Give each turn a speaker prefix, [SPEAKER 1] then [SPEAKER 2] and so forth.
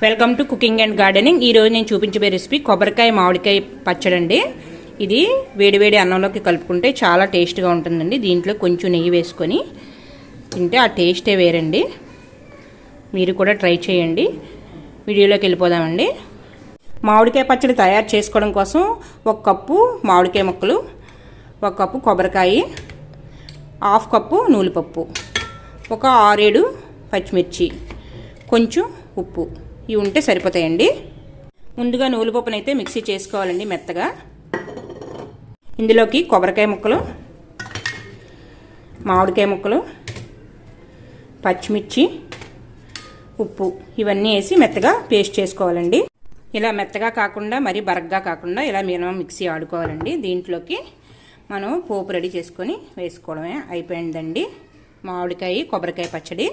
[SPEAKER 1] Welcome to cooking and gardening. ఈరోజు నేను చూపించబోయే రెసిపీ కొబ్బరికాయ మామిడికాయ పచ్చడి అండి. ఇది వేడివేడి అన్నంలోకి కలుపుకుంటే చాలా టేస్ట్గా ఉంటుందండి. దీంట్లో కొంచెం నెయ్యి వేసుకొని తింటే ఆ టేస్టే వేరండి. మీరు కూడా ట్రై చేయండి. వీడియోలోకి వెళ్ళిపోదామండి. మామిడికాయ పచ్చడి తయారు చేసుకోవడం కోసం 1 కప్పు మామిడికాయ ముక్కలు, 1 కప్పు కొబ్బరికాయ, 1/2 కప్పు నూలుపప్పు, ఒక 6-7 పచ్చిమిర్చి, కొంచెం ఉప్పు, ఇవి ఉంటే సరిపోతాయండి. ముందుగా నూలుపప్పునైతే మిక్సీ చేసుకోవాలండి మెత్తగా. ఇందులోకి కొబ్బరికాయ ముక్కలు, మామిడికాయ ముక్కలు, పచ్చిమిర్చి, ఉప్పు ఇవన్నీ వేసి మెత్తగా పేస్ట్ చేసుకోవాలండి. ఇలా మెత్తగా కాకుండా మరీ బరగ్గా కాకుండా ఇలా మినిమం మిక్సీ ఆడుకోవాలండి. దీంట్లోకి మనం పోపు రెడీ చేసుకొని వేసుకోవడమే అయిపోయిందండి మామిడికాయ కొబ్బరికాయ పచ్చడి.